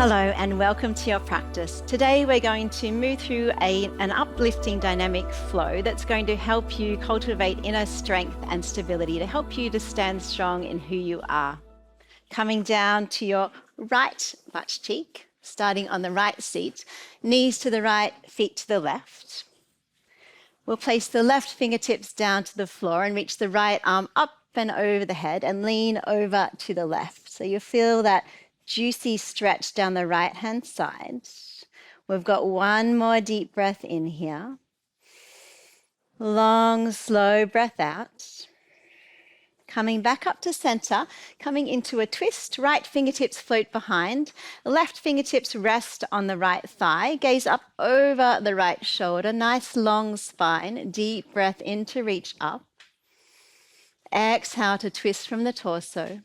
Hello and welcome to your practice. Today we're going to move through an uplifting dynamic flow that's going to help you cultivate inner strength and stability, to help you to stand strong in who you are. Coming down to your right butt cheek, starting on the right seat, knees to the right, feet to the left. We'll place the left fingertips down to the floor and reach the right arm up and over the head and lean over to the left. So you feel that juicy stretch down the right-hand side. We've got one more deep breath in here. Long, slow breath out. Coming back up to center, coming into a twist. Right fingertips float behind. Left fingertips rest on the right thigh. Gaze up over the right shoulder. Nice long spine. Deep breath in to reach up. Exhale to twist from the torso.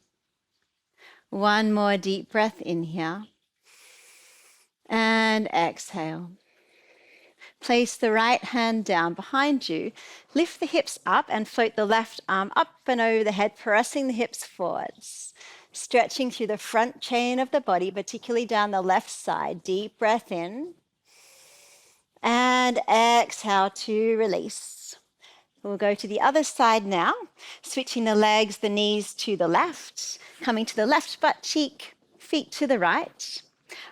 One more deep breath in here. And exhale. Place the right hand down behind you. Lift the hips up and float the left arm up and over the head, pressing the hips forwards. Stretching through the front chain of the body, particularly down the left side. Deep breath in. And exhale to release. We'll go to the other side now, switching the legs, the knees to the left, coming to the left butt cheek, feet to the right.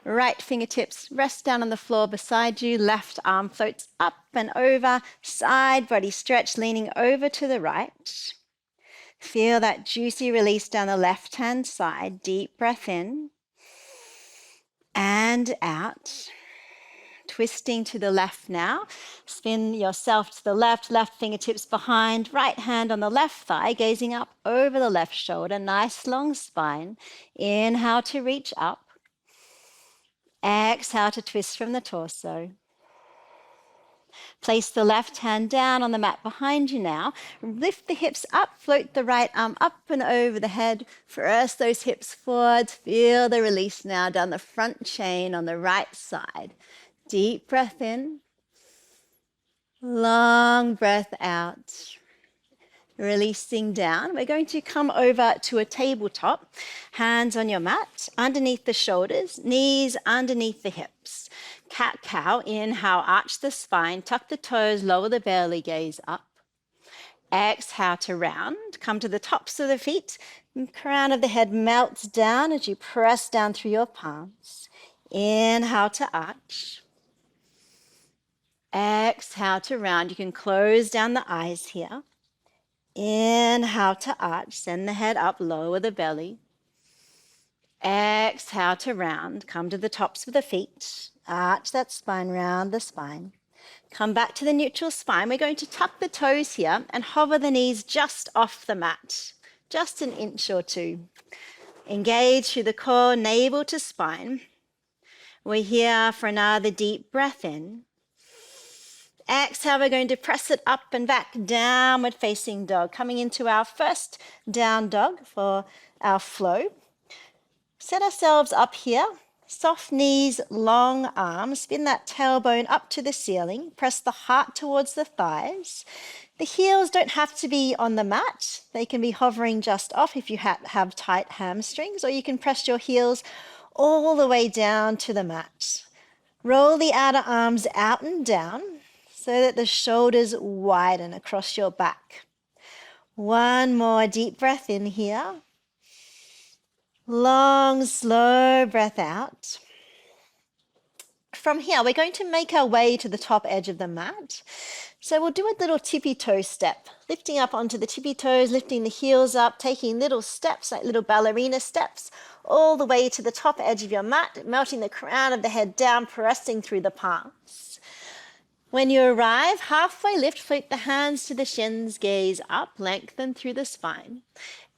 Right fingertips rest down on the floor beside you, left arm floats up and over, side body stretch, leaning over to the right. Feel that juicy release down the left-hand side, deep breath in and out. Twisting to the left now. Spin yourself to the left, left fingertips behind, right hand on the left thigh, gazing up over the left shoulder, nice long spine. Inhale to reach up. Exhale to twist from the torso. Place the left hand down on the mat behind you now. Lift the hips up, float the right arm up and over the head. Press those hips forward. Feel the release now down the front chain on the right side. Deep breath in, long breath out, releasing down. We're going to come over to a tabletop, hands on your mat, underneath the shoulders, knees underneath the hips. Cat-cow, inhale, arch the spine, tuck the toes, lower the belly, gaze up. Exhale to round, come to the tops of the feet, crown of the head melts down as you press down through your palms. Inhale to arch. Exhale to round. You can close down the eyes here. Inhale to arch. Send the head up, lower the belly. Exhale to round. Come to the tops of the feet. Arch that spine, round the spine. Come back to the neutral spine. We're going to tuck the toes here and hover the knees just off the mat. Just an inch or two. Engage through the core, navel to spine. We're here for another deep breath in. Exhale, we're going to press it up and back, downward facing dog. Coming into our first down dog for our flow. Set ourselves up here. Soft knees, long arms. Spin that tailbone up to the ceiling. Press the heart towards the thighs. The heels don't have to be on the mat. They can be hovering just off if you have tight hamstrings, or you can press your heels all the way down to the mat. Roll the outer arms out and down so that the shoulders widen across your back. One more deep breath in here. Long, slow breath out. From here, we're going to make our way to the top edge of the mat. So we'll do a little tippy toe step, lifting up onto the tippy toes, lifting the heels up, taking little steps, like little ballerina steps, all the way to the top edge of your mat, melting the crown of the head down, pressing through the palms. When you arrive, halfway lift, float the hands to the shins, gaze up, lengthen through the spine.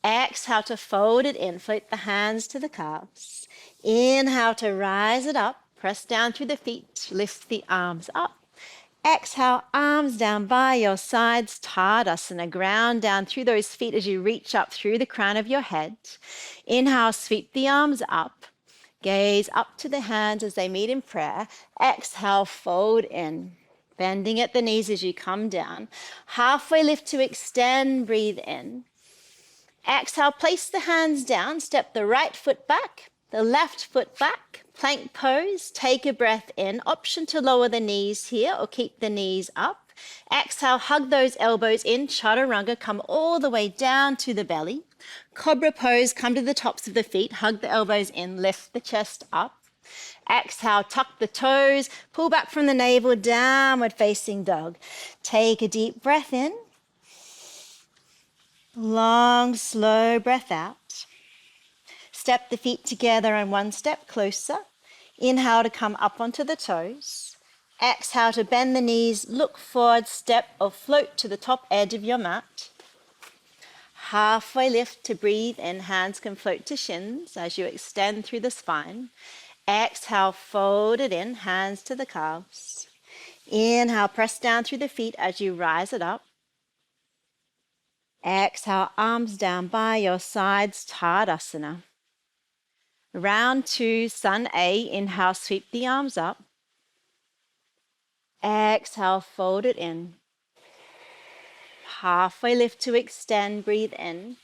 Exhale to fold it in, float the hands to the calves. Inhale to rise it up, press down through the feet, lift the arms up. Exhale, arms down by your sides, Tadasana, ground down through those feet as you reach up through the crown of your head. Inhale, sweep the arms up, gaze up to the hands as they meet in prayer. Exhale, fold in, bending at the knees as you come down. Halfway lift to extend, breathe in. Exhale, place the hands down, step the right foot back, the left foot back, plank pose, take a breath in. Option to lower the knees here or keep the knees up. Exhale, hug those elbows in, chaturanga, come all the way down to the belly. Cobra pose, come to the tops of the feet, hug the elbows in, lift the chest up. Exhale, tuck the toes, pull back from the navel, downward facing dog. Take a deep breath in. Long, slow breath out. Step the feet together and one step closer. Inhale to come up onto the toes. Exhale to bend the knees, look forward, step or float to the top edge of your mat. Halfway lift to breathe in, hands can float to shins as you extend through the spine. Exhale, fold it in, hands to the calves. Inhale, press down through the feet as you rise it up. Exhale, arms down by your sides, Tadasana. Round 2, Sun A. Inhale, sweep the arms up. Exhale, fold it in. Halfway lift to extend, breathe in.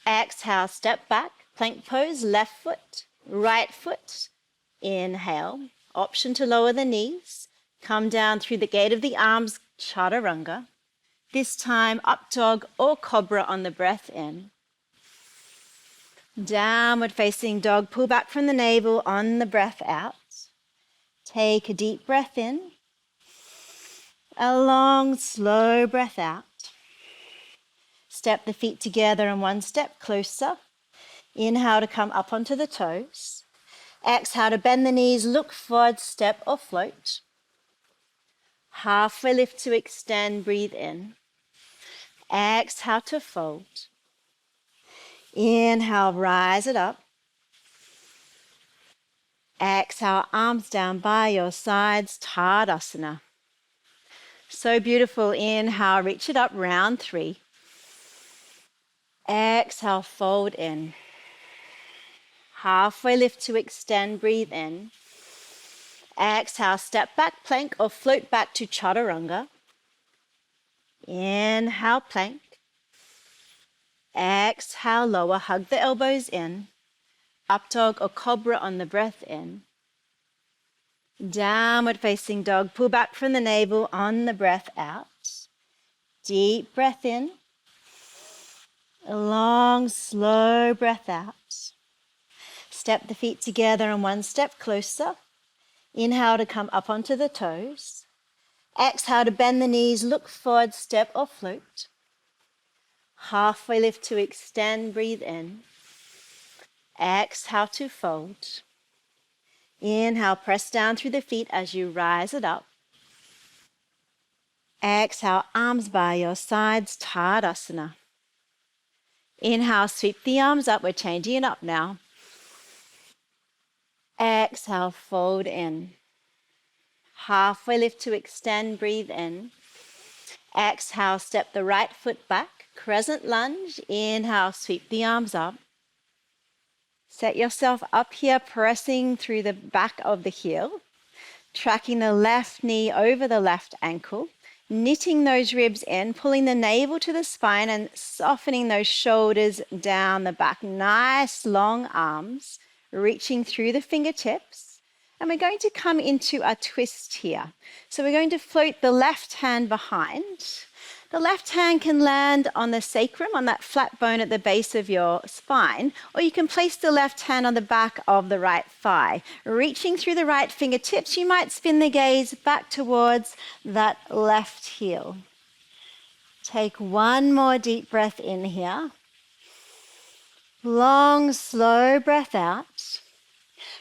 Exhale, step back, plank pose, left foot, right foot. Inhale, option to lower the knees. Come down through the gate of the arms, chaturanga. This time, up dog or cobra on the breath in. Downward facing dog, pull back from the navel on the breath out. Take a deep breath in. A long, slow breath out. Step the feet together and one step closer. Inhale to come up onto the toes. Exhale to bend the knees, look forward, step or float. Halfway lift to extend, breathe in. Exhale to fold. Inhale, rise it up. Exhale, arms down by your sides, Tadasana. So beautiful. Inhale, reach it up, round 3. Exhale, fold in. Halfway lift to extend, breathe in. Exhale, step back, plank or float back to chaturanga. Inhale, plank. Exhale, lower, hug the elbows in. Up dog or cobra on the breath in. Downward facing dog, pull back from the navel on the breath out. Deep breath in. A long, slow breath out. Step the feet together and one step closer. Inhale to come up onto the toes. Exhale to bend the knees, look forward, step or float. Halfway lift to extend, breathe in. Exhale to fold. Inhale, press down through the feet as you rise it up. Exhale, arms by your sides, Tadasana. Inhale, sweep the arms up. We're changing it up now. Exhale, fold in. Halfway lift to extend, breathe in. Exhale, step the right foot back, crescent lunge. Inhale, sweep the arms up. Set yourself up here, pressing through the back of the heel, tracking the left knee over the left ankle, knitting those ribs in, pulling the navel to the spine and softening those shoulders down the back. Nice long arms, reaching through the fingertips. And we're going to come into a twist here. So we're going to float the left hand behind. The left hand can land on the sacrum, on that flat bone at the base of your spine, or you can place the left hand on the back of the right thigh. Reaching through the right fingertips, you might spin the gaze back towards that left heel. Take one more deep breath in here. Long, slow breath out.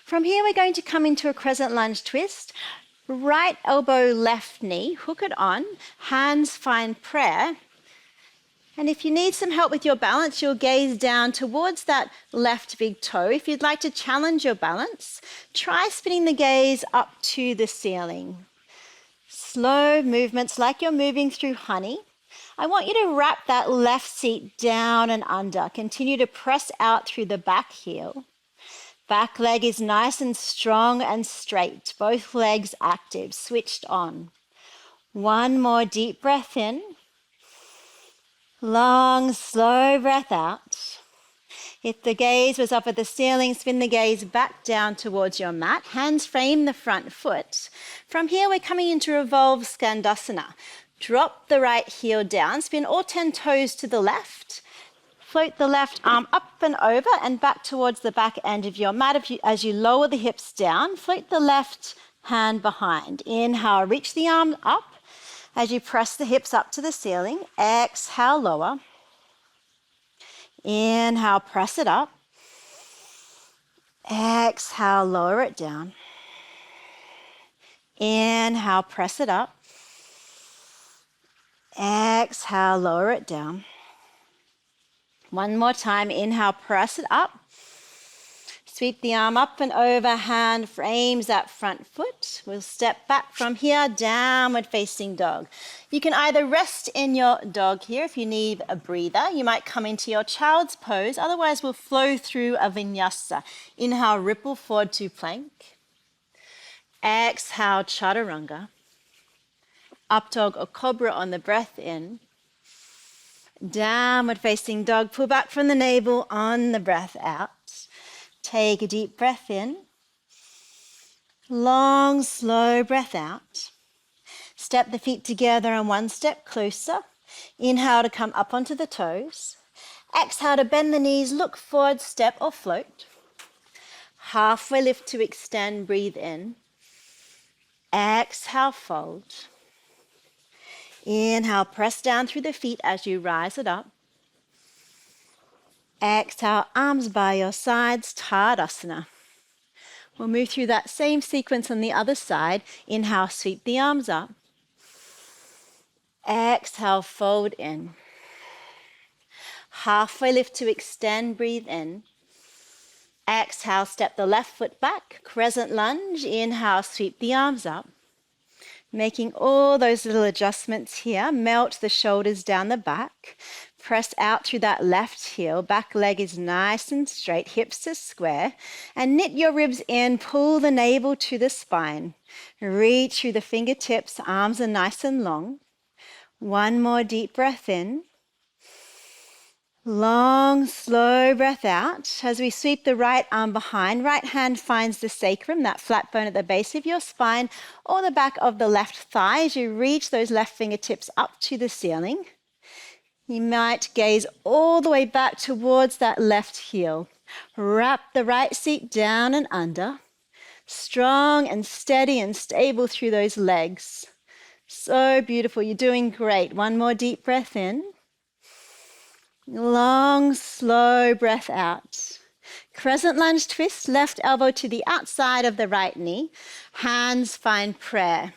From here, we're going to come into a crescent lunge twist. Right elbow, left knee, hook it on, hands find prayer. And if you need some help with your balance, you'll gaze down towards that left big toe. If you'd like to challenge your balance, try spinning the gaze up to the ceiling. Slow movements like you're moving through honey. I want you to wrap that left seat down and under. Continue to press out through the back heel. Back leg is nice and strong and straight. Both legs active, switched on. One more deep breath in. Long, slow breath out. If the gaze was up at the ceiling, spin the gaze back down towards your mat. Hands frame the front foot. From here, we're coming into revolve skandasana. Drop the right heel down, spin all 10 toes to the left. Float the left arm up and over and back towards the back end of your mat. As you lower the hips down, float the left hand behind. Inhale, reach the arm up as you press the hips up to the ceiling. Exhale, lower. Inhale, press it up. Exhale, lower it down. Inhale, press it up. Exhale, lower it down. One more time. Inhale, press it up. Sweep the arm up and over, hand frames that front foot. We'll step back from here, downward facing dog. You can either rest in your dog here if you need a breather. You might come into your child's pose. Otherwise, we'll flow through a vinyasa. Inhale, ripple forward to plank. Exhale, chaturanga. Up dog or cobra on the breath in. Downward facing dog. Pull back from the navel on the breath out. Take a deep breath in. Long, slow breath out. Step the feet together and one step closer. Inhale to come up onto the toes. Exhale to bend the knees, look forward, step or float. Halfway lift to extend, breathe in. Exhale, fold. Inhale, press down through the feet as you rise it up. Exhale, arms by your sides, Tadasana. We'll move through that same sequence on the other side. Inhale, sweep the arms up. Exhale, fold in. Halfway lift to extend, breathe in. Exhale, step the left foot back, crescent lunge. Inhale, sweep the arms up. Making all those little adjustments here. Melt the shoulders down the back. Press out through that left heel. Back leg is nice and straight. Hips are square. And knit your ribs in. Pull the navel to the spine. Reach through the fingertips. Arms are nice and long. One more deep breath in. Long, slow breath out. As we sweep the right arm behind, right hand finds the sacrum, that flat bone at the base of your spine, or the back of the left thigh as you reach those left fingertips up to the ceiling. You might gaze all the way back towards that left heel. Wrap the right seat down and under. Strong and steady and stable through those legs. So beautiful. You're doing great. One more deep breath in. Long, slow breath out. Crescent lunge twist, left elbow to the outside of the right knee. Hands find prayer.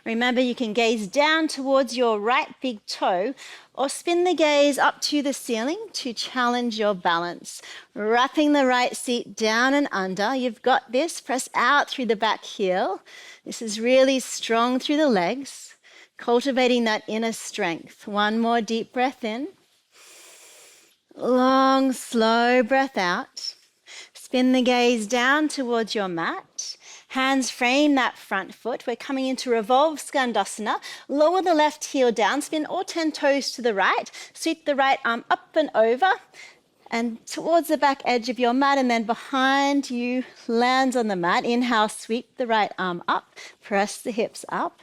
Remember, you can gaze down towards your right big toe or spin the gaze up to the ceiling to challenge your balance. Wrapping the right seat down and under. You've got this. Press out through the back heel. This is really strong through the legs, cultivating that inner strength. One more deep breath in. Long, slow breath out. Spin the gaze down towards your mat. Hands frame that front foot. We're coming into revolve skandasana. Lower the left heel down. Spin all 10 toes to the right. Sweep the right arm up and over and towards the back edge of your mat, and then behind you lands on the mat. Inhale, sweep the right arm up. Press the hips up.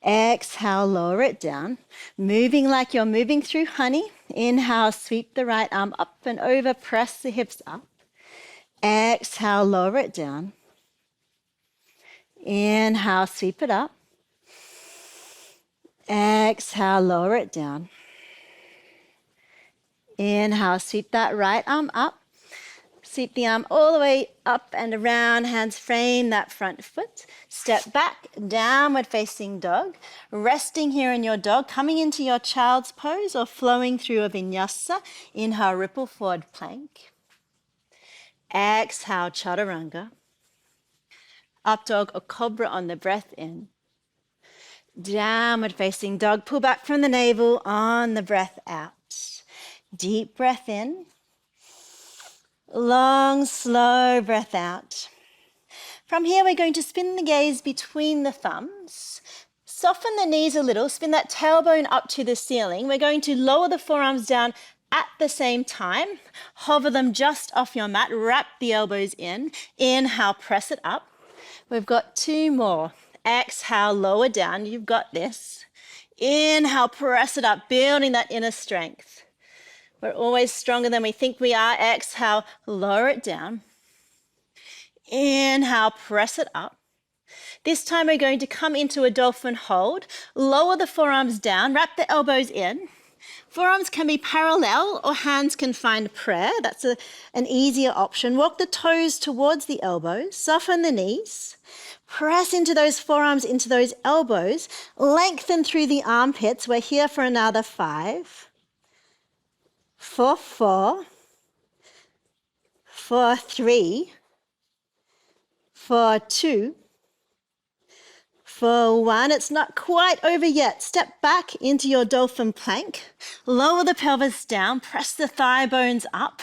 Exhale, lower it down. Moving like you're moving through honey. Inhale, sweep the right arm up and over. Press the hips up. Exhale, lower it down. Inhale, sweep it up. Exhale, lower it down. Inhale, sweep that right arm up. Sweep the arm all the way up and around. Hands frame that front foot. Step back, downward facing dog. Resting here in your dog, coming into your child's pose or flowing through a vinyasa. Inhale, ripple forward plank. Exhale, chaturanga. Up dog or cobra on the breath in. Downward facing dog. Pull back from the navel on the breath out. Deep breath in. Long, slow breath out. From here, we're going to spin the gaze between the thumbs. Soften the knees a little. Spin that tailbone up to the ceiling. We're going to lower the forearms down at the same time. Hover them just off your mat. Wrap the elbows in. Inhale, press it up. We've got 2 more. Exhale, lower down. You've got this. Inhale, press it up, building that inner strength. We're always stronger than we think we are. Exhale, lower it down. Inhale, press it up. This time we're going to come into a dolphin hold. Lower the forearms down, wrap the elbows in. Forearms can be parallel or hands can find prayer. That's an easier option. Walk the toes towards the elbows, soften the knees. Press into those forearms, into those elbows. Lengthen through the armpits. We're here for another 5, for 4, for 3, for 2, for 1. It's not quite over yet. Step back into your dolphin plank. Lower the pelvis down. Press the thigh bones up.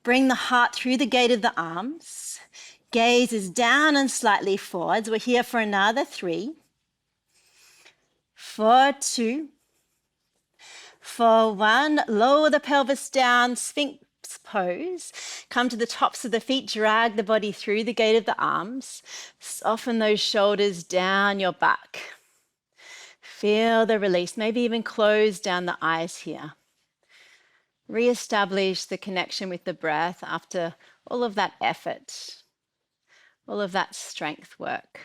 Bring the heart through the gate of the arms. Gaze is down and slightly forwards. We're here for another 3, for 2, for 1. Lower the pelvis down, Sphinx pose. Come to the tops of the feet, drag the body through the gate of the arms. Soften those shoulders down your back. Feel the release, maybe even close down the eyes here. Re-establish the connection with the breath after all of that effort, all of that strength work.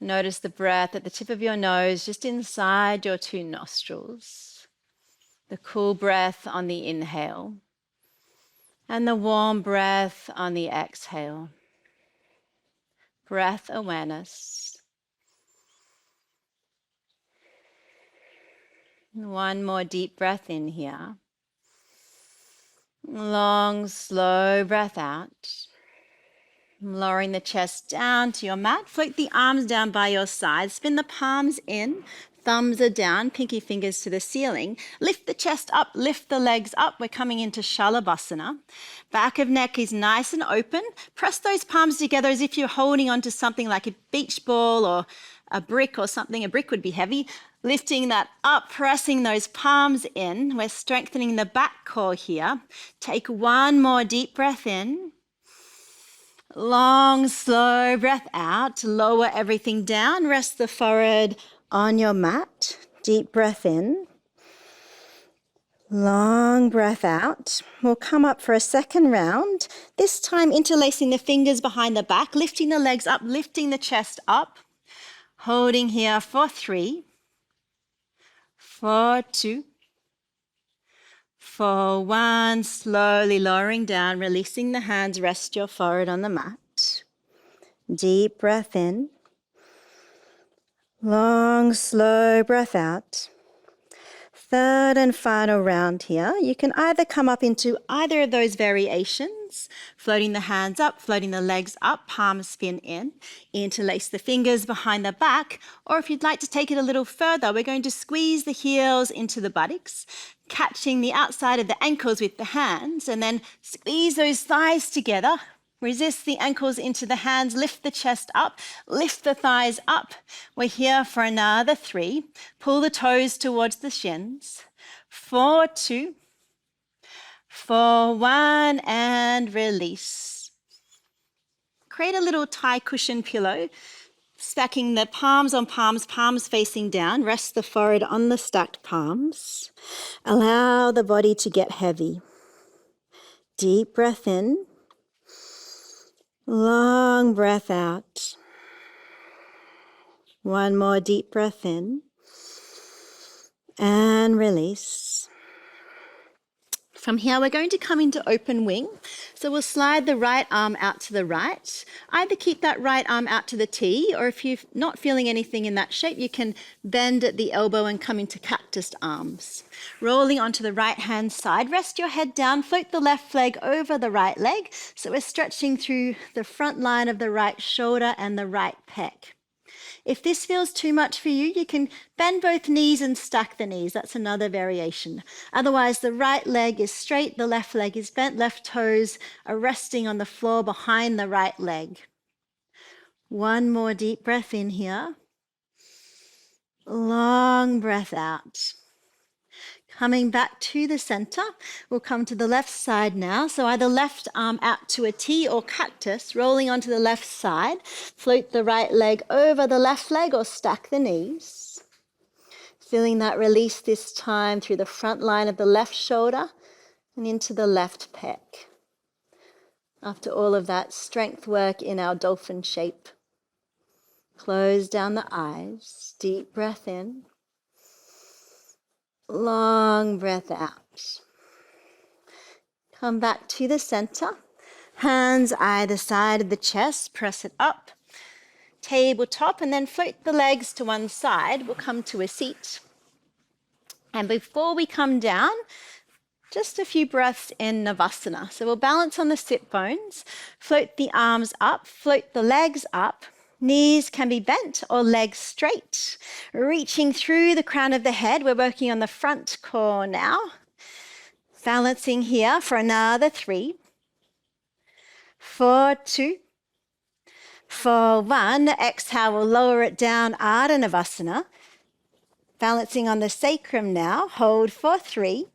Notice the breath at the tip of your nose, just inside your 2 nostrils. The cool breath on the inhale and the warm breath on the exhale. Breath awareness. One more deep breath in here. Long, slow breath out. Lowering the chest down to your mat. Float the arms down by your side. Spin the palms in. Thumbs are down, pinky fingers to the ceiling. Lift the chest up, lift the legs up. We're coming into Shalabhasana. Back of neck is nice and open. Press those palms together as if you're holding onto something like a beach ball or a brick or something. A brick would be heavy. Lifting that up, pressing those palms in. We're strengthening the back core here. Take 1 more deep breath in. Long, slow breath out. Lower everything down. Rest the forehead on your mat. Deep breath in. Long breath out. We'll come up for a second round. This time interlacing the fingers behind the back, lifting the legs up, lifting the chest up. Holding here for 3, for 2, for 1. Slowly lowering down, releasing the hands, rest your forehead on the mat. Deep breath in. Long, slow breath out. Third and final round here. You can either come up into either of those variations, floating the hands up, floating the legs up, palms spin in, interlace the fingers behind the back, or if you'd like to take it a little further, we're going to squeeze the heels into the buttocks, catching the outside of the ankles with the hands, and then squeeze those thighs together. Resist the ankles into the hands, lift the chest up, lift the thighs up. We're here for another 3. Pull the toes towards the shins. 4, 2, for 1, and release. Create a little tie cushion pillow, stacking the palms on palms, palms facing down. Rest the forehead on the stacked palms. Allow the body to get heavy. Deep breath in. Long breath out. 1 more deep breath in. And release. From here, we're going to come into open wing. So we'll slide the right arm out to the right. Either keep that right arm out to the T, or if you're not feeling anything in that shape, you can bend at the elbow and come into cactus arms. Rolling onto the right hand side, rest your head down, float the left leg over the right leg. So we're stretching through the front line of the right shoulder and the right pec. If this feels too much for you, you can bend both knees and stack the knees. That's another variation. Otherwise, the right leg is straight, the left leg is bent, left toes are resting on the floor behind the right leg. 1 more deep breath in here. Long breath out. Coming back to the center, we'll come to the left side now. So either left arm out to a T or cactus, rolling onto the left side. Float the right leg over the left leg or stack the knees. Feeling that release this time through the front line of the left shoulder and into the left pec. After all of that strength work in our dolphin shape. Close down the eyes, deep breath in. Long breath out. Come back to the center. Hands either side of the chest, press it up. Tabletop, and then float the legs to one side. We'll come to a seat. And before we come down, just a few breaths in Navasana. So we'll balance on the sit bones, float the arms up, float the legs up. Knees can be bent or legs straight. Reaching through the crown of the head, we're working on the front core now. Balancing here for another 3, 4, 2, 4, 1. Exhale, we'll lower it down, Ardha Navasana. Balancing on the sacrum now, hold for 3.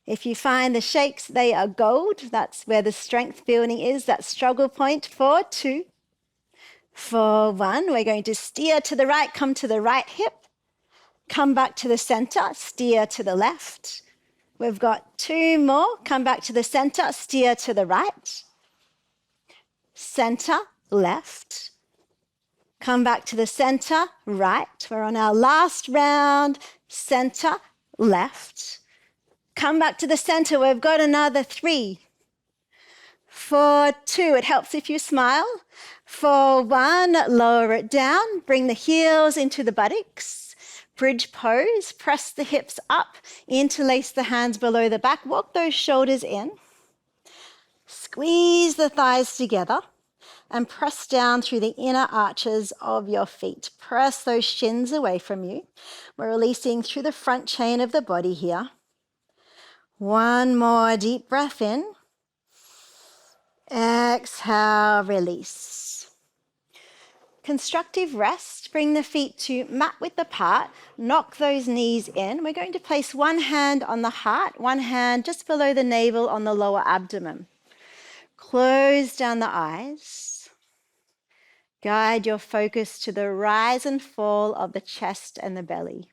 If you find the shakes, they are gold. That's where the strength building is, that struggle point. 4, 2, 4, 1. We're going to steer to the right, come to the right hip. Come back to the center, steer to the left. We've got 2 more. Come back to the center, steer to the right. Center, left. Come back to the center, right. We're on our last round. Center, left. Come back to the center. We've got another 3, 4, 2. It helps if you smile. 4, 1. Lower it down. Bring the heels into the buttocks. Bridge pose. Press the hips up. Interlace the hands below the back. Walk those shoulders in. Squeeze the thighs together and press down through the inner arches of your feet. Press those shins away from you. We're releasing through the front chain of the body here. One more deep breath in. Exhale, release. Constructive rest. Bring the feet to mat width apart. Knock those knees in. We're going to place one hand on the heart, one hand just below the navel on the lower abdomen. Close down the eyes. Guide your focus to the rise and fall of the chest and the belly.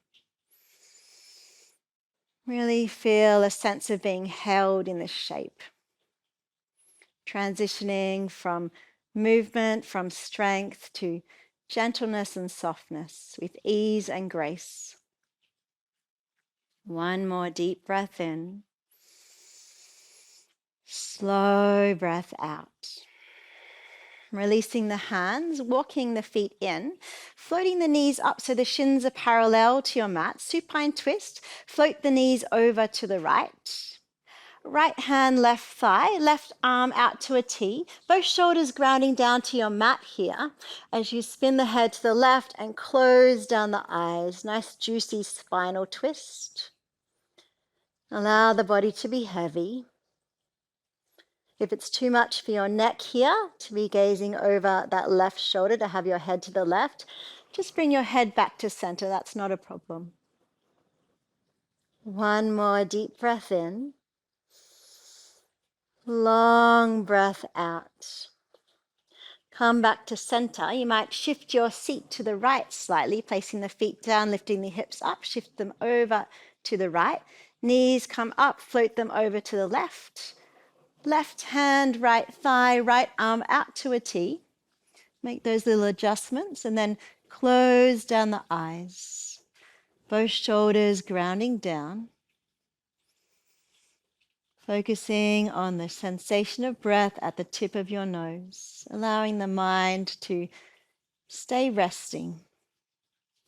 Really feel a sense of being held in this shape. Transitioning from movement, from strength to gentleness and softness with ease and grace. One more deep breath in. Slow breath out. Releasing the hands, walking the feet in, floating the knees up so the shins are parallel to your mat. Supine twist, float the knees over to the right. Right hand, left thigh, left arm out to a T. Both shoulders grounding down to your mat here as you spin the head to the left and close down the eyes. Nice juicy spinal twist. Allow the body to be heavy. If it's too much for your neck here, to be gazing over that left shoulder, to have your head to the left, just bring your head back to center. That's not a problem. One more deep breath in. Long breath out. Come back to center. You might shift your seat to the right slightly, placing the feet down, lifting the hips up, shift them over to the right. Knees come up, float them over to the left. Left hand, right thigh, right arm out to a T. Make those little adjustments and then close down the eyes. Both shoulders grounding down. Focusing on the sensation of breath at the tip of your nose, allowing the mind to stay resting.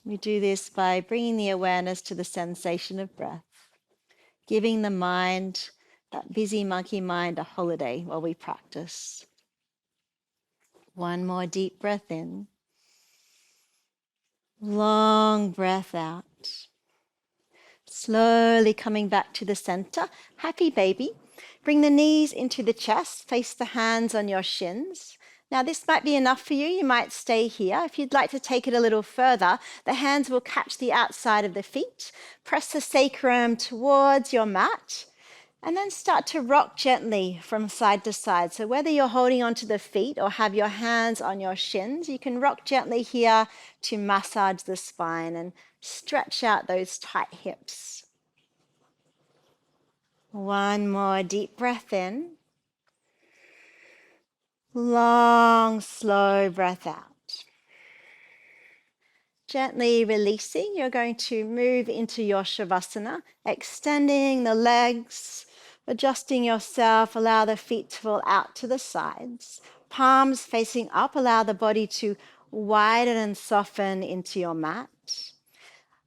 We do this by bringing the awareness to the sensation of breath, giving the mind, that busy monkey mind, a holiday while we practice. One more deep breath in. Long breath out. Slowly coming back to the center. Happy baby. Bring the knees into the chest. Face the hands on your shins. Now, this might be enough for you. You might stay here. If you'd like to take it a little further, the hands will catch the outside of the feet. Press the sacrum towards your mat, and then start to rock gently from side to side. So whether you're holding onto the feet or have your hands on your shins, you can rock gently here to massage the spine and stretch out those tight hips. One more deep breath in. Long, slow breath out. Gently releasing, you're going to move into your Shavasana, extending the legs, adjusting yourself, allow the feet to fall out to the sides. Palms facing up, allow the body to widen and soften into your mat.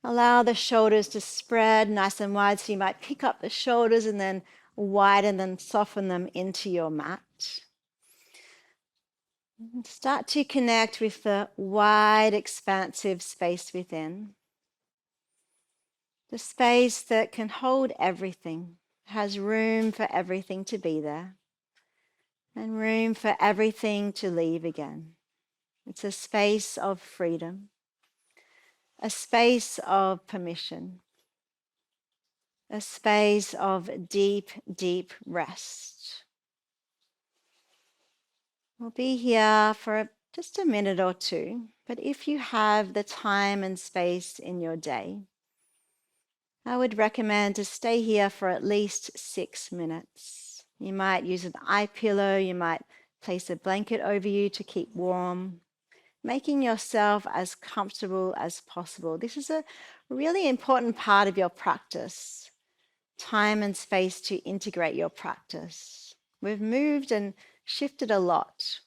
Allow the shoulders to spread nice and wide, so you might pick up the shoulders and then widen and soften them into your mat. Start to connect with the wide, expansive space within. The space that can hold everything, has room for everything to be there, and room for everything to leave again. It's a space of freedom, a space of permission, a space of deep, deep rest. We'll be here for just a minute or two, but if you have the time and space in your day, I would recommend to stay here for at least 6 minutes. You might use an eye pillow, you might place a blanket over you to keep warm, making yourself as comfortable as possible. This is a really important part of your practice, time and space to integrate your practice. We've moved and shifted a lot.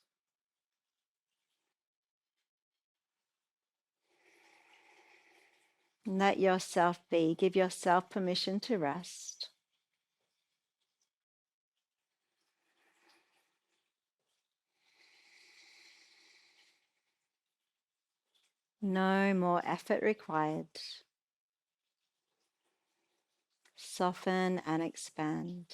Let yourself be. Give yourself permission to rest. No more effort required. Soften and expand.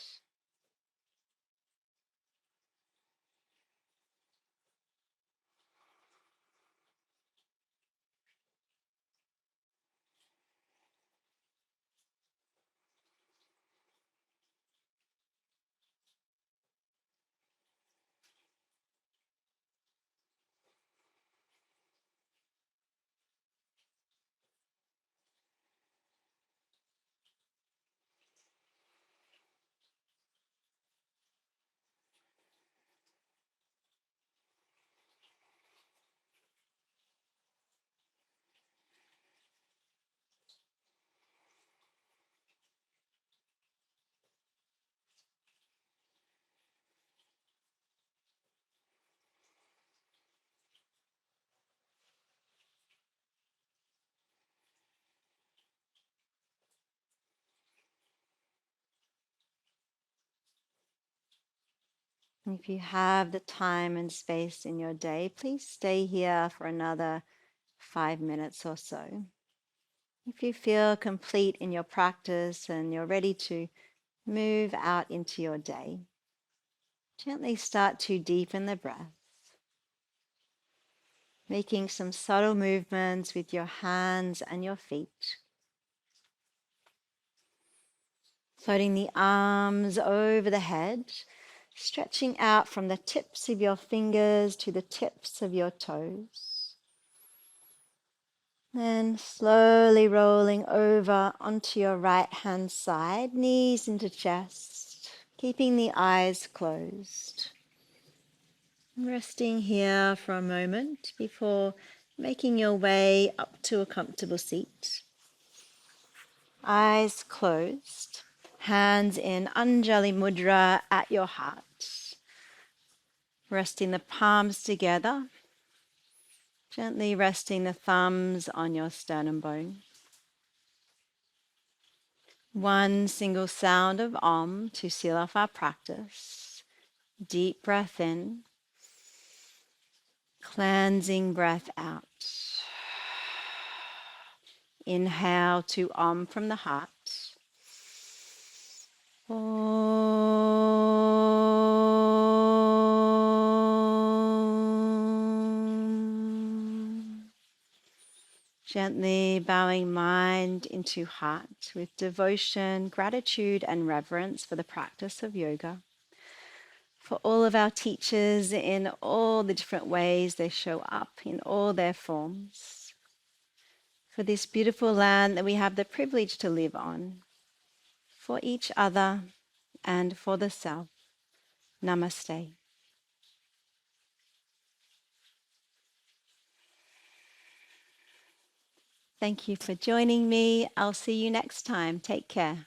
If you have the time and space in your day, please stay here for another 5 minutes or so. If you feel complete in your practice and you're ready to move out into your day, gently start to deepen the breath, making some subtle movements with your hands and your feet. Floating the arms over the head, stretching out from the tips of your fingers to the tips of your toes. Then slowly rolling over onto your right hand side, knees into chest, keeping the eyes closed. Resting here for a moment before making your way up to a comfortable seat. Eyes closed, hands in Anjali Mudra at your heart. Resting the palms together, gently resting the thumbs on your sternum bone. One single sound of Om to seal off our practice. Deep breath in, cleansing breath out. Inhale to Om from the heart. Om. Gently bowing mind into heart with devotion, gratitude, and reverence for the practice of yoga. For all of our teachers in all the different ways they show up in all their forms. For this beautiful land that we have the privilege to live on. For each other and for the self. Namaste. Thank you for joining me. I'll see you next time. Take care.